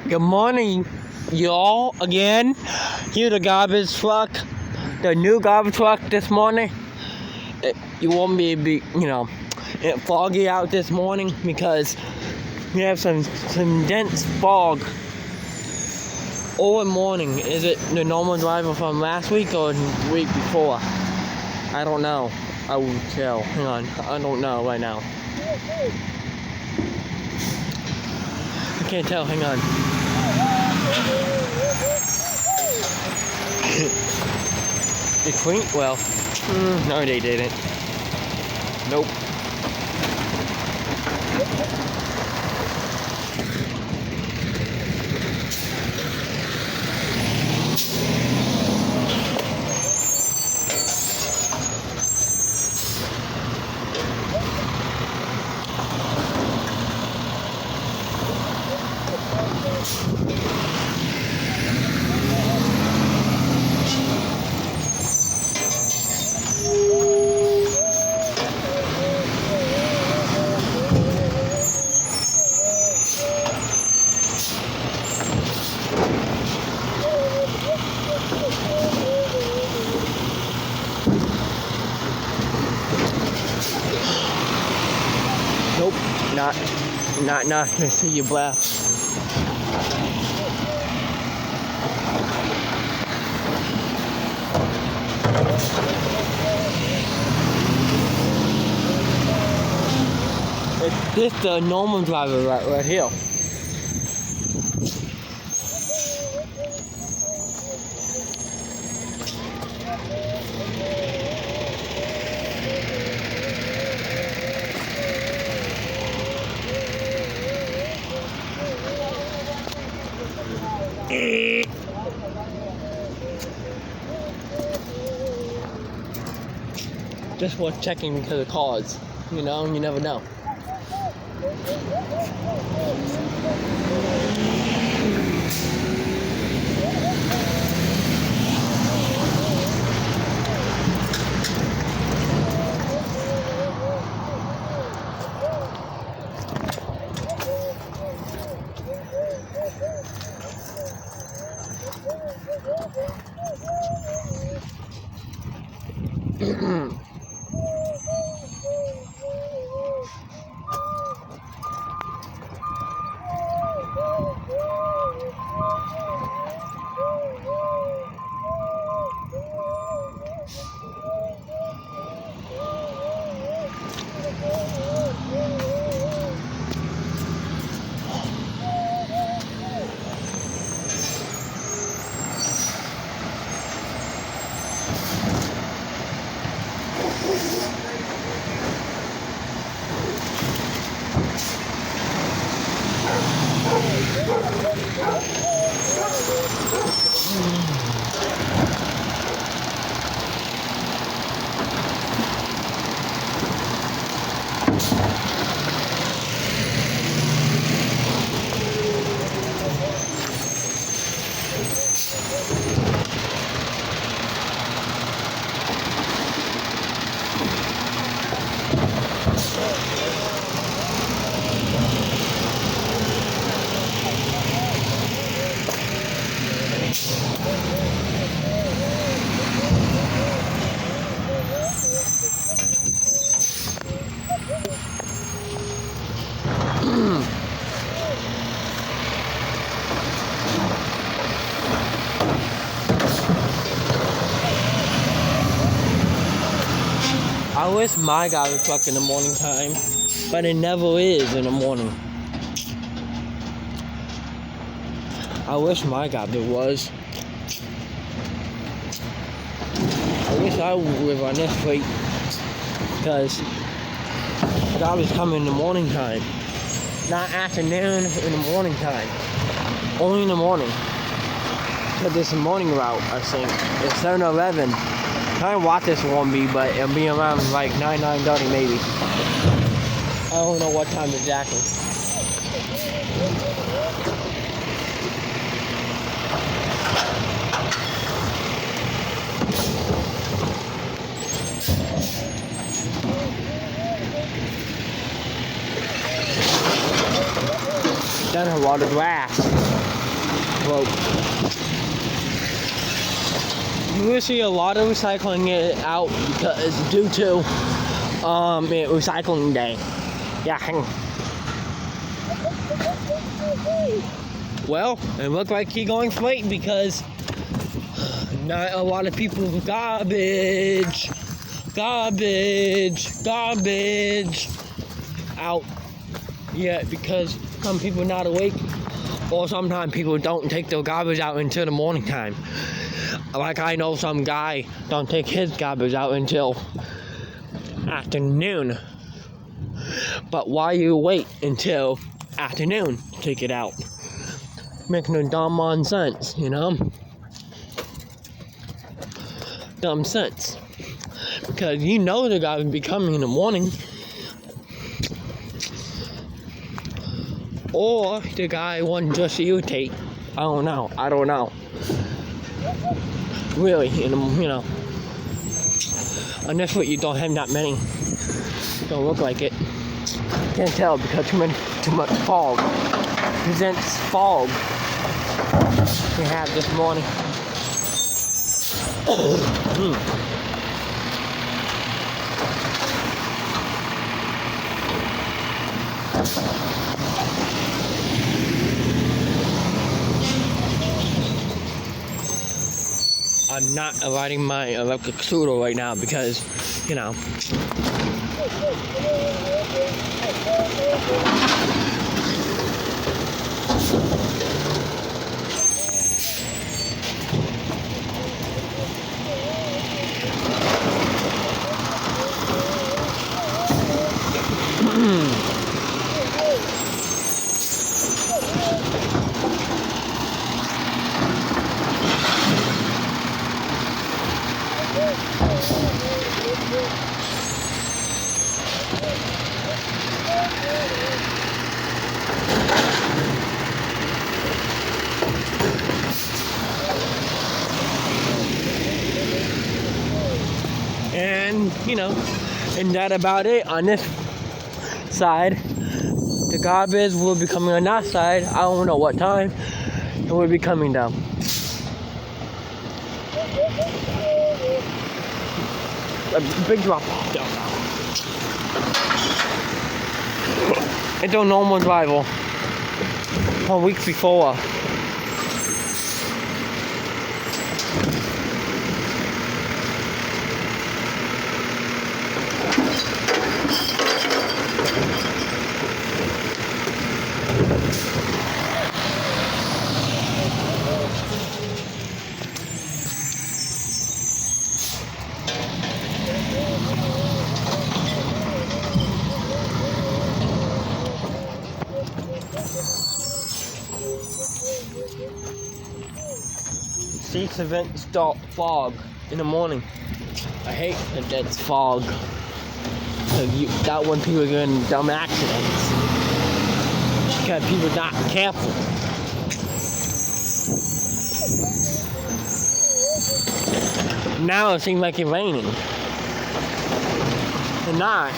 Good morning, y'all. Again, here's the garbage truck, the new garbage truck this morning. You won't be, it's foggy out this morning because we have some dense fog all morning. Is it the normal driver from last week or the week before? I don't know. I will tell. Hang on. I don't know right now. I can't tell. Hang on. They cleaned well. No, they didn't. Nope. Nope, not to see your breath. This is the normal driver right here. Just worth checking into the cars. You never know. I wish my garbage truck in the morning time, but it never is in the morning. I wish my garbage was. I wish I would live on this street, because garbage come in the morning time, not afternoon, in the morning time. Only in the morning. Because it's a morning route, I think. It's 7-Eleven. I don't know what this won't be, but it'll be around like 9:30 maybe. I don't know what time exactly. Then a lot of grass. broke. You will see a lot of recycling it out because due to recycling day. Yeah. Well, it looked like he's going straight because not a lot of people garbage out yet because some people not awake, or sometimes people don't take their garbage out until the morning time. Like I know some guy don't take his garbage out until afternoon. But why you wait until afternoon to take it out? Making no dumb sense, you know? Dumb sense. Because you know the guy would be coming in the morning. Or the guy wouldn't just irritate. I don't know. Really, you know. Unless what you don't have that many. Don't look like it. Can't tell because too much fog. Presents fog we have this morning. I'm not riding my electric scooter right now because, you know. And, you know, and that about it on this side. The garbage will be coming on that side. I don't know what time it will be coming down. A big drop off down now. It's a normal driver. 1 week before. These events start fog in the morning. I hate that that's fog. That when people are getting dumb accidents. Because people are not careful. Now it seems like it's raining. And not.